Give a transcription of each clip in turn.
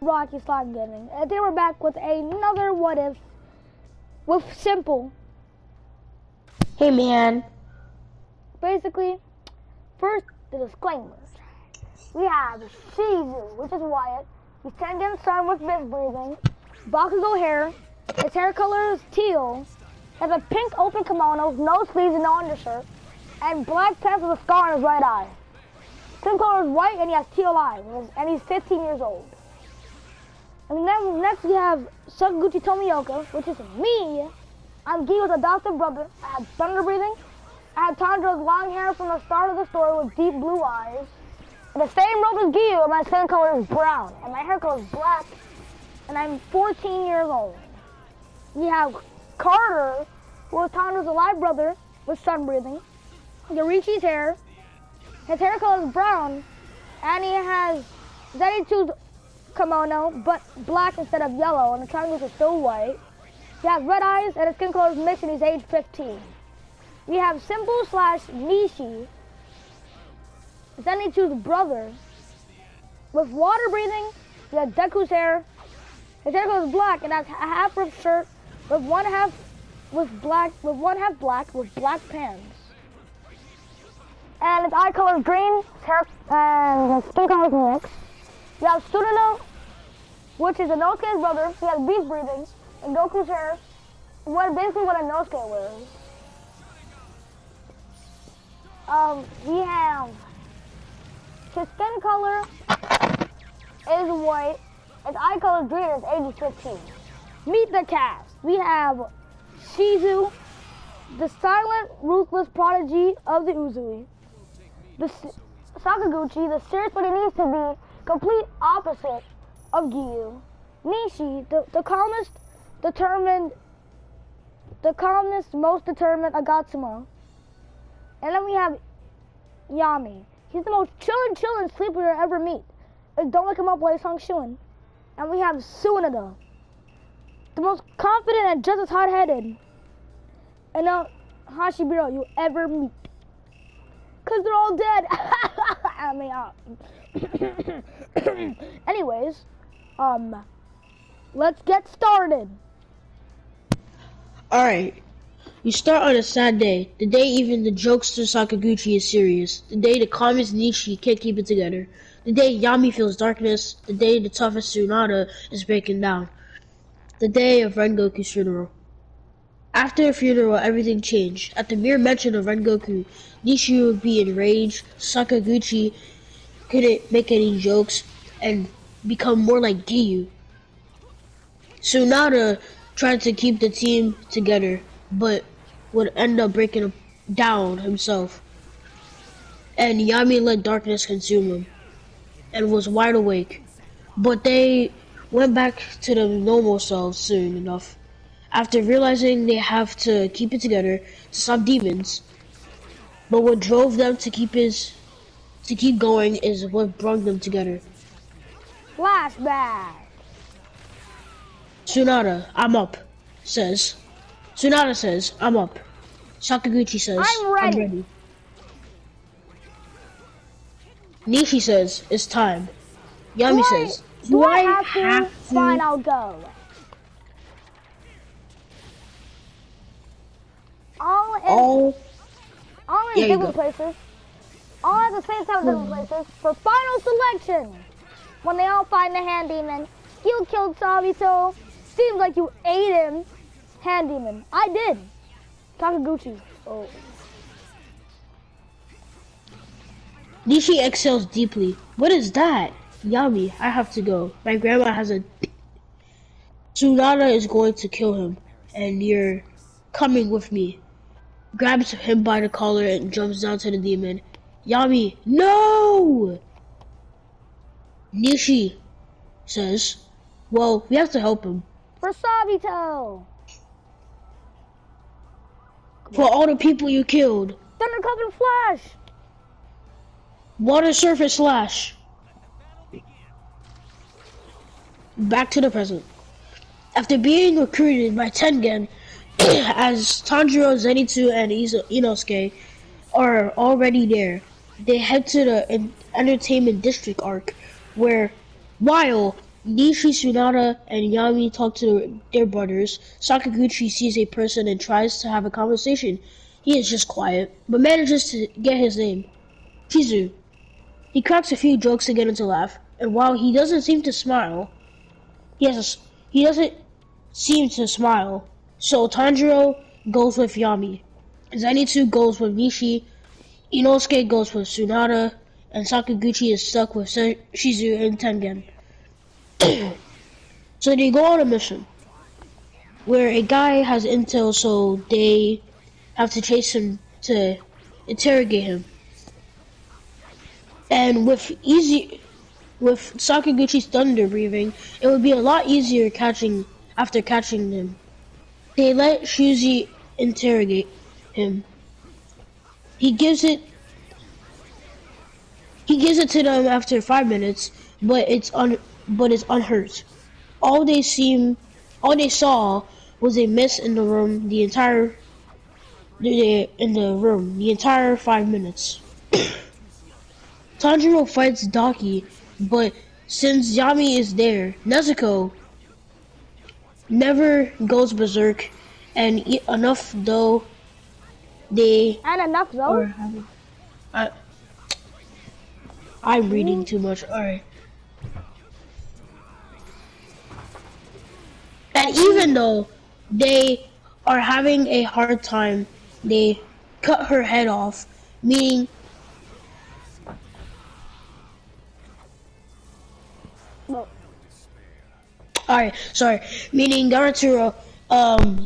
Rocky Slime Gaming, and they were back with another What If with Simple. Hey man. Basically, first the disclaimers. We have Shizu, which is Wyatt. He's 10 against sun with mist breathing. Bakugo hair. His hair color is teal. Has a pink open kimono with no sleeves and no undershirt. And black pants with a scar on his right eye. Skin color is white and he has teal eyes. And he's 15 years old. And then next we have Sakaguchi Tomioka, which is me. I'm Giyu's adopted brother. I have thunder breathing. I have Tanjiro's long hair from the start of the story with deep blue eyes. And the same rope as Giyu, and my skin color is brown. And my hair color is black. And I'm 14 years old. We have Carter, who is Tanjiro's alive brother with sun breathing. Yorichi's hair. His hair color is brown. And he has Zenitsu's kimono, but black instead of yellow, and the triangles are still white. He has red eyes, and his skin color is mixed, and he's age 15. We have Simple / Nishi, Zenitsu's brother, with water breathing. We have Deku's hair. His hair color is black, and has a half-ripped shirt with one half black with black pants. And his eye color is green. His hair and his skin color is mixed. We have Tsunade, which is Inosuke's brother. He has beast breathing, and Goku's hair. Basically what Inosuke wears. We have his skin color is white. His eye color is green. His age is 15. Meet the cast. We have Shizu, the silent, ruthless prodigy of the Uzui. Sakaguchi, the serious but he needs to be, complete opposite of Giyu. Nishi, the calmest, most determined Agatsuma. And then we have Yami. He's the most chillin' sleeper you'll ever meet. And don't wake him up while he's Shuin. And we have Tsunade, the most confident and just as hot-headed and Hashibiro you ever meet. Cause they're all dead. Anyways, let's get started. Alright. You start on a sad day. The day even the jokester Sakaguchi is serious. The day the calmest Nishi can't keep it together. The day Yami feels darkness. The day the toughest Tsunade is breaking down. The day of Rengoku's funeral. After the funeral, everything changed. At the mere mention of Rengoku, Nishi would be enraged. Sakaguchi couldn't make any jokes and become more like Giyu. Tsunade tried to keep the team together, but would end up breaking down himself. And Yami let darkness consume him and was wide awake. But they went back to their normal selves soon enough. After realizing they have to keep it together to stop demons. But what drove them to keep going is what brought them together. Flashback. Tsunade, I'm up, says. Tsunade says, I'm up. Sakaguchi says, I'm ready. Nishi says, it's time. Yami says, do I have to? Fine, I'll go. All in different places. All at the same time in different places. For final selection. When they all find the hand demon. You killed Sabito. Seems like you ate him. Hand demon. I did. Sakaguchi. Oh. Nishi exhales deeply. What is that? Yami, I have to go. My grandma has a... Tsunade is going to kill him. And you're coming with me. Grabs him by the collar and jumps down to the demon. Yami, no! Nishi says, well, we have to help him. For Sabito! For all the people you killed. Thunderclap Flash! Water Surface Slash. Back to the present. After being recruited by Tengen, as Tanjiro, Zenitsu, and Inosuke are already there, they head to the Entertainment District arc, where, while Nishi, Tsunade, and Yami talk to their brothers. Sakaguchi sees a person and tries to have a conversation. He is just quiet, but manages to get his name. Shizu. He cracks a few jokes to get him to laugh, and while he doesn't seem to smile, he doesn't seem to smile. So Tanjiro goes with Yami. Zenitsu goes with Nishi. Inosuke goes with Tsunade, and Sakaguchi is stuck with Shizu and Tengen. So they go on a mission where a guy has intel, so they have to chase him to interrogate him. And with Sakaguchi's thunder breathing, it would be a lot easier after catching him. They let Shizu interrogate him. He gives it to them after 5 minutes, but it's unhurt. All they saw was a mist in the room the entire 5 minutes. Tanjiro fights Daki, but since Yami is there, Nezuko never goes berserk, and enough though. I'm reading too much. Alright. And even though they are having a hard time, they cut her head off, meaning meaning Garaturo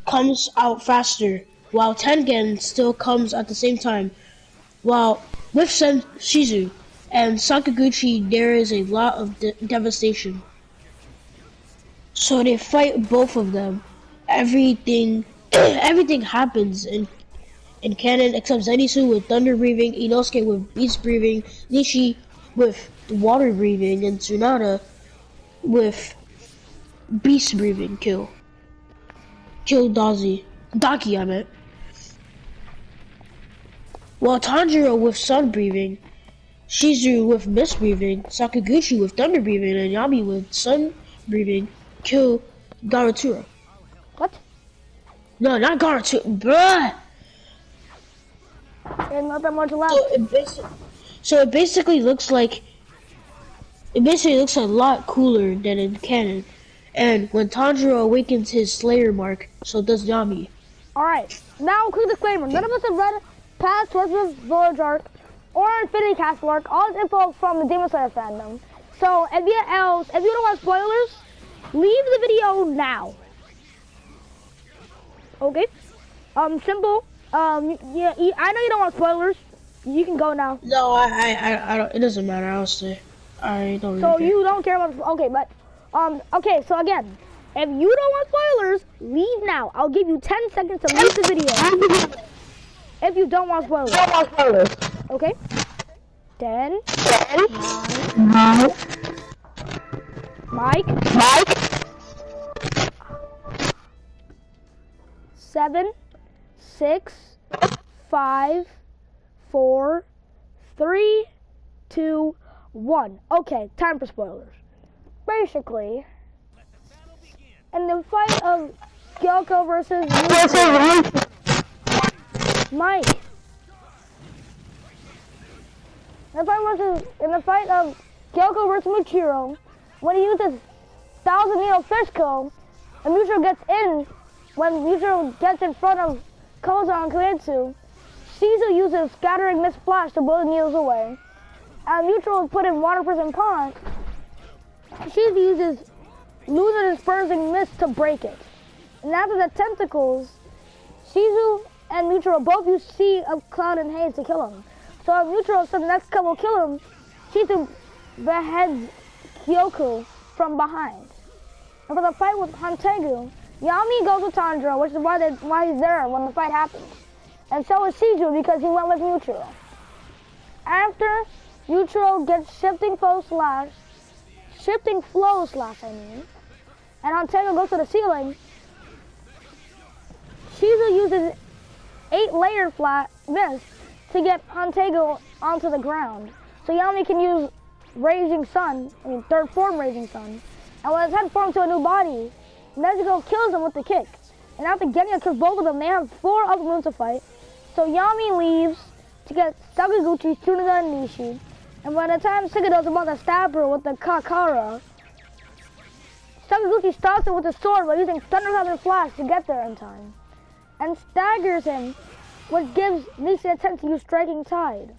comes out faster, while Tengen still comes at the same time. While with Shizu and Sakaguchi, there is a lot of devastation. So they fight both of them. Everything happens in canon except Zenitsu with thunder breathing, Inosuke with beast breathing, Nishi with water breathing, and Tsunade with beast breathing kill Daki, I meant. While Tanjiro with sun breathing, Shizu with mist breathing, Sakaguchi with thunder breathing, and Yami with sun breathing kill Garaturo. What? No, not Garaturo, bruh! There's nothing more to left. So it basically looks a lot cooler than in canon. And when Tanjiro awakens his Slayer mark, so does Yami. Alright, now quick disclaimer. None of us have read past Swordsmith Village arc or Infinity Castle arc. All this info from the Demon Slayer fandom. So if you don't want spoilers, leave the video now. Okay? Simple. Yeah, I know you don't want spoilers. You can go now. No, I don't. It doesn't matter. I'll stay. I don't really So care. you don't care about. Okay, but okay. So again, if you don't want spoilers, leave now. I'll give you 10 seconds to leave the video. If you don't want spoilers. Okay. 10. 9. Mike. 7, 6, 5, 4, 3, 2, 1. Okay, time for spoilers. Basically, in the fight of Gyoko versus Mike. In the fight of Gyoko versus Muchiro, when he uses Thousand Needle Fishko, and Muchiro gets in. When Muchiro gets in front of Koza and Koetsu, Shizu uses Scattering Mist Flash to blow the needles away. And Muchiro is put in Water Prison Pond. Shizu uses Losing Dispersing Mist to break it. And after the tentacles, Shizu and Muchiro both use Sea of Cloud and Haze to kill him. So if Muchiro said the next couple kill him, Shizu beheads Kyoku from behind. And for the fight with Hantegu, Yami goes with Tanjiro, which is why he's there when the fight happens. And so is Shizu because he went with Muchiro. After Muchiro gets Shifting Flow Slash, and Hantegu goes to the ceiling, Shizu uses 8-layer flat mist to get Hantegu onto the ground. So Yami can use Raging Sun, third form Raging Sun, And when his head forms to a new body, Nezuko kills him with the kick. And after Genya kills both of them, they have 4 other moons to fight. So Yami leaves to get Sakaguchi, Tsunade, and Nishi. And by the time Shigeru's about to stab her with the Kakara, Sakaguchi stops him with a sword by using Thunderclap and Flash to get there in time. And staggers him, which gives Nishi a chance to use Striking Tide.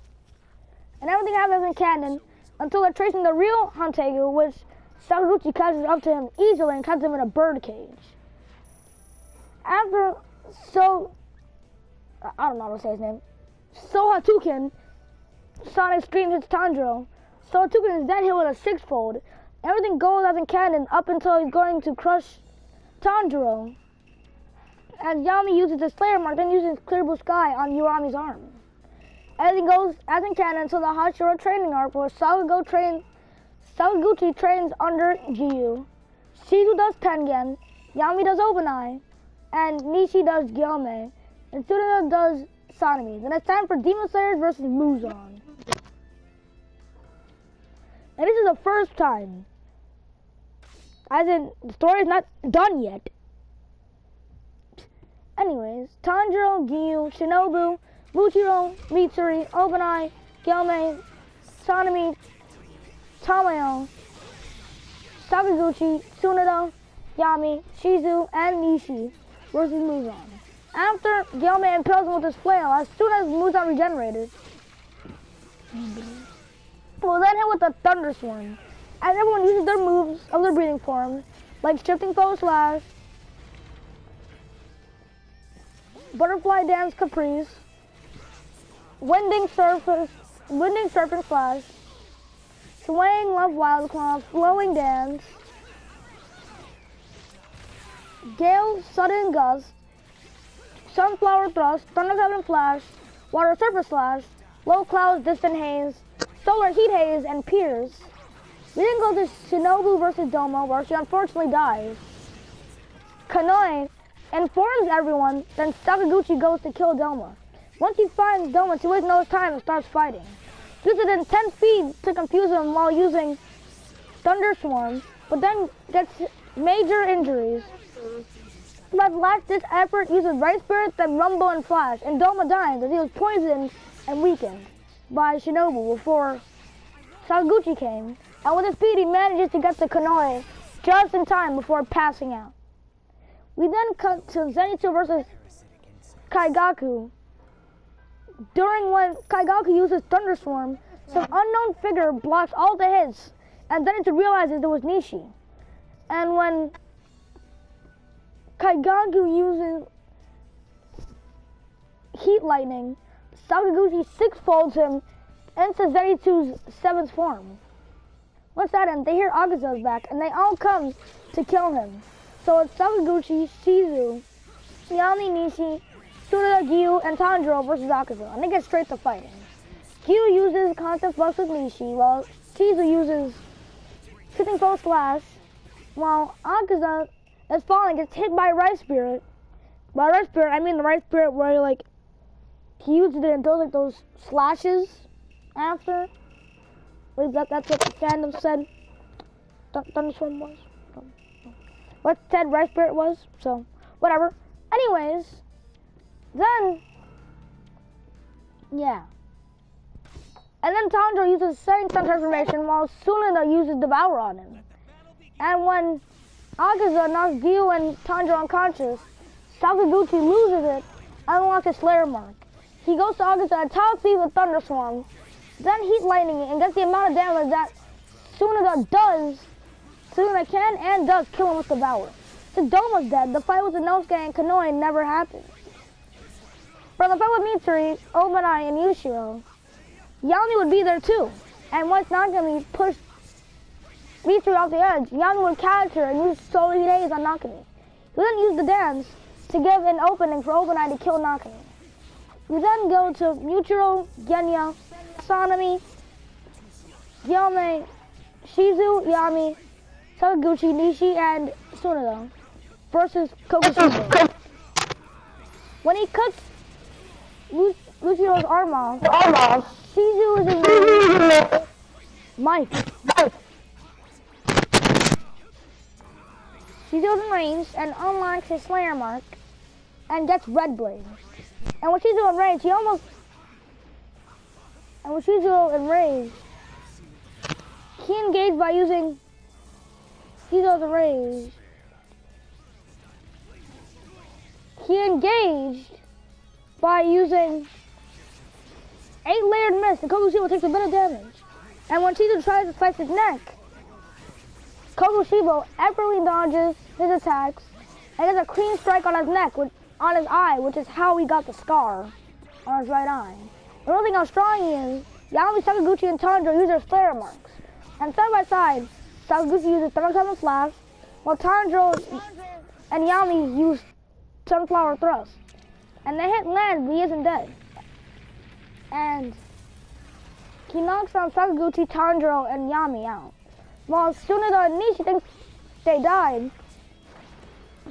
And everything happens in canon until they're tracing the real Hantegu, which Sakaguchi catches up to him easily and traps him in a birdcage. After I don't know how to say his name. Sohatuken, Sonic screams hits Tanjiro. Sohatuken is then hit with a 6-fold. Everything goes as in canon up until he's going to crush Tanjiro. And Yami uses the Slayer Mark, then uses Clear Blue Sky on Urami's arm. Everything goes as in canon until the Hashira training arc where Sakaguchi trains under Giyu. Shizu does Tengen, Yami does Obanai, and Nishi does Gyome, and Tsunade does Sanemi. Then it's time for Demon Slayers versus Muzan. And this is the first time, as in, the story is not done yet. Anyways, Tanjiro, Giyu, Shinobu, Muchiro, Mitsuri, Obanai, Gyome, Sanemi, Tamayo, Sakaguchi, Tsunade, Yami, Shizu, and Nishi versus Muzan. After Gyome impales him with his flail, as soon as Muzan regenerated, we'll then hit with the Thunderstorm. As everyone uses their moves of their breathing forms, like Shifting Foe Slash, Butterfly Dance Caprice, Winding Serpent Slash, Swaying Love Wild Claw, Flowing Dance, Gale Sudden Gust, Sunflower Thrust, Thunderclap and Flash, Water Surface Slash, Low Clouds, Distant Haze, Solar Heat Haze, and Pierce. We then go to Shinobu versus Doma, where she unfortunately dies. Kanoi informs everyone, then Sakaguchi goes to kill Doma. Once he finds Doma, she waits no time and starts fighting. Uses intense speed to confuse him while using Thunderstorm, but then gets major injuries. But last-ditch effort uses Rice Spirit, then Rumble and Flash, and Doma dies as he was poisoned and weakened by Shinobu before Sakaguchi came. And with his speed, he manages to get to Kanoi just in time before passing out. We then cut to Zenitsu versus Kaigaku. During when Kaigaku uses Thunderstorm, some unknown figure blocks all the hits, and Zenitsu realizes it was Nishi. And when Kaigaku uses Heat Lightning, Sakaguchi 6-folds him into Zenitsu's 7th form. Once that ends, they hear Akaza's back, and they all come to kill him. So it's Sakaguchi, Shizu, Yami, Nishi, Tsunade, Giyu, and Tanjiro versus Akaza, and they get straight to fighting. Giyu uses Constant Flux with Nishi, while Shizu uses Shifting Foe Slash, while Akaza is falling, gets hit by Rice Spirit. By Rice Spirit, I mean the Rice Spirit where, like, he uses it and does, like, those slashes after. That's what the fandom said Thunderstorm was. What said Rice Spirit was, so, whatever. Anyways, then, yeah. And then Tanjiro uses Setting Sun Transformation while Tsunade uses Devour on him. And when Akaza knocks Giyu and Tanjiro unconscious, Sakaguchi loses it and unlocks his Slayer Mark. He goes to Akaza at top speed with Thunderstorm, then Heat Lightning it and gets the amount of damage that Tsunade can and does kill him with Devour. Since Doma's dead, the fight with Inosuke and Kanoi never happened. For the fight with Mitsuri, Obanai, and Yushiro, Yami would be there too. And once Nakami pushed Mitsuri off the edge, Yami would catch her and use Solar Heat Haze on Nakami. He would then use the dance to give an opening for Obanai to kill Nakami. We then go to Muchiro, Genya, Sanemi, Gyome, Shizu, Yami, Sakaguchi, Nishi, and Tsunade versus Kokushibo. When he cuts Lucio's arm off, Shizu is in Mike. Shizu's in range and unlocks his Slayer mark and gets Red Blade. And when Shizu in range, he engaged by using Shizu's in range. He engaged by using 8-layered mist, and Kokushibo takes a bit of damage. And when Shizu tries to slice his neck, Kokushibo effortlessly dodges his attacks and gets a clean strike on his neck, on his eye, which is how he got the scar on his right eye. Revealing how strong he is, Yami, Sakaguchi, and Tanjiro use their Slayer marks. And side by side, Sakaguchi uses Thunderclap Slash, while Tanjiro and Yami use Sunflower Thrust. And they hit land, but he isn't dead. And he knocks down Sakaguchi, Tanjiro, and Yami out. While Tsunade and Nishi think they died,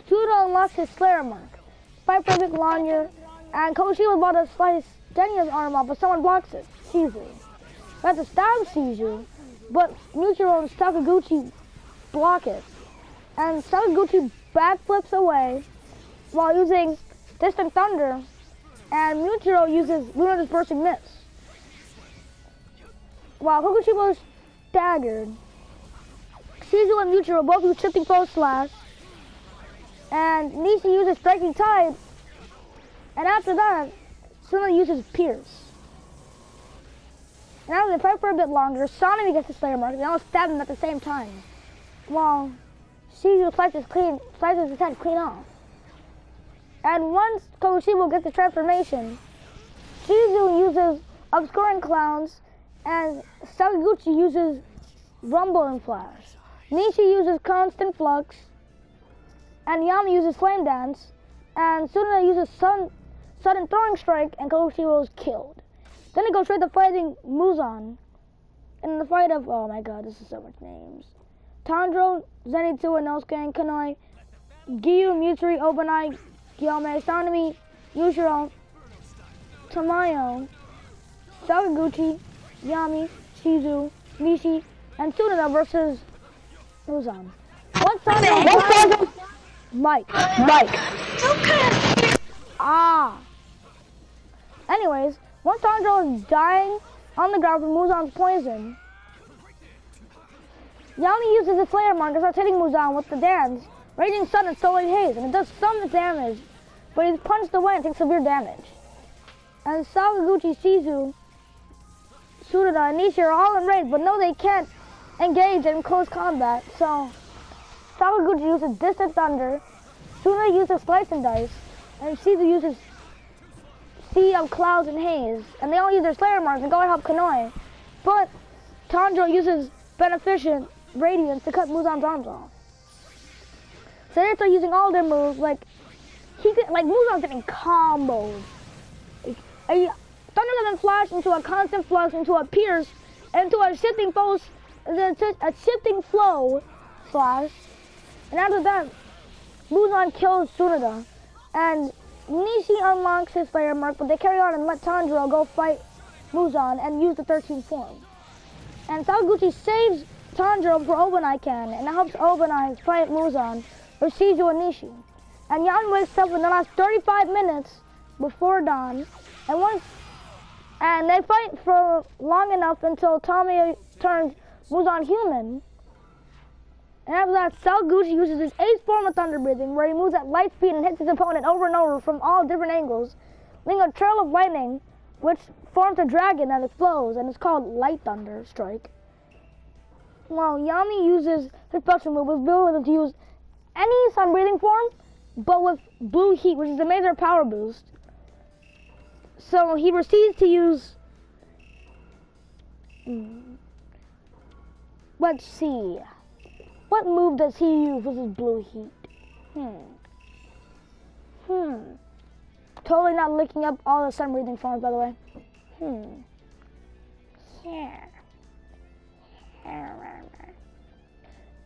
Tsunade unlocks his Slayer mark. Fight Perfect Lanyard, and Kokushibo was about to slice Denya's arm off, but someone blocks it. Shizu. That's to stab Shizu, but Muchiro and Sakaguchi block it. And Sakaguchi backflips away while using Distant Thunder, and Muchiro uses Lunar Dispersing Mist. While Kokushibo is staggered, Shizu and Muchiro both use Shifting Foe Slash, and Nishi uses Striking Tide, and after that, Tsunade uses Pierce. And after they fight for a bit longer, Sanemi gets the Slayer mark, and they all stab him at the same time, while Shizu slices his head clean off. And once Kokushibo gets the transformation, Shizu uses Obscuring Clowns, and Sakaguchi uses Rumble and Flash. Nishi uses Constant Flux, and Yami uses Flame Dance, and Tsunade uses Sudden Throwing Strike, and Kokushibo is killed. Then they go straight to fighting Muzan. In the fight of, oh my god, this is so much names. Tanjiro, Zenitsu, Inosuke, and Kanoi, Giyu, Mutri, Obanai, Gyome, Sanemi, Yushiro, Tamayo, Sakaguchi, Yami, Shizu, Nishi, and Tsunade versus Muzan. Once Tanjiro Mike. Ah. Anyways, once Tanjiro is dying on the ground from Muzan's poison, Yami uses the Slayer mark and starts hitting Muzan with the dance, Raging Sun and Solar Haze, and it does some damage, but he's punched away and takes severe damage. And Sakaguchi, Shizu, Tsunade, and Nishi are all enraged, but no, they can't engage in close combat, so Sakaguchi uses Distant Thunder, Tsunade uses Slice and Dice, and Shizu uses Sea of Clouds and Haze, and they all use their Slayer marks and go and help Kanoi, but Tanjiro uses Beneficent Radiance to cut Muzan's arms off. So they start using all their moves, like Muzan's getting combos. A Thunderclap Flash into a Constant Flux, into a Pierce, into a Shifting Flow Slash, and after that, Muzan kills Tsunade, and Nishi unlocks his Slayer mark, but they carry on and let Tanjiro go fight Muzan and use the 13th form. And Sakaguchi saves Tanjiro for Obanai can, and helps Obanai fight Muzan with Shizu and Nishi. And Yami wakes up in the last 35 minutes before dawn, and they fight for long enough until Tommy turns Muzan human. And after that, Sakaguchi uses his ace form of Thunder Breathing, where he moves at light speed and hits his opponent over and over from all different angles, leaving a trail of lightning, which forms a dragon that explodes, and it's called Light Thunder Strike. While Yami uses his special move, was able to use any Sun Breathing form, but with Blue Heat, which is a major power boost. So he proceeds to use... Let's see. What move does he use with his Blue Heat? Totally not looking up all the Sun Breathing forms, by the way.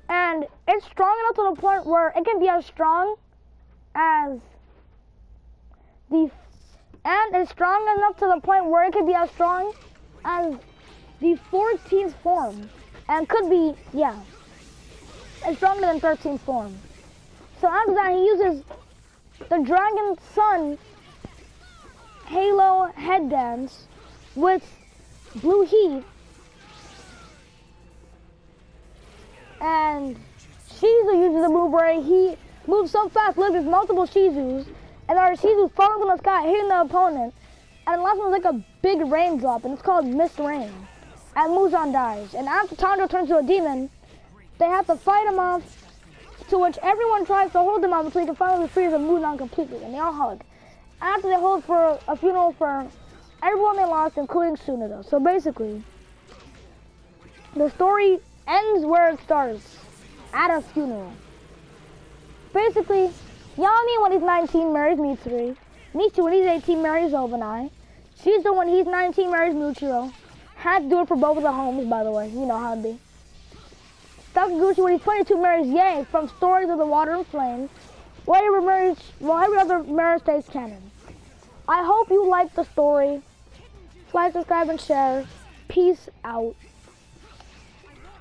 And it's strong enough to the point where it can be as strong as the... And it's strong enough to the point where it could be as strong as the 14th form. And could be, yeah. It's stronger than 13th form. So after that, he uses the Dragon Sun Halo head dance with Blue Heat. And Shizu uses the move where he moves so fast, look, there's multiple Shizus, and our Shizus falling from the sky, hitting the opponent. And the last one's like a big raindrop, and it's called Mist Rain. And Muzan dies. And after Tanjiro turns to a demon, they have to fight him off, to which everyone tries to hold him off until he can finally freeze Muzan completely, and they all hug. After they hold for a funeral for everyone they lost, including Tsunade. So basically, the story ends where it starts, at a funeral. Basically, Yami when he's 19 marries Mitsuri, Michi when he's 18 marries Obanai, Shizu when he's 19 marries Muchiro. Had to do it for both of the homes, by the way, you know how it be. Sakaguchi when he's 22 marries Yae from Stories of the Water and Flame, while every other marriage stays canon. I hope you liked the story. Like, subscribe, and share. Peace out.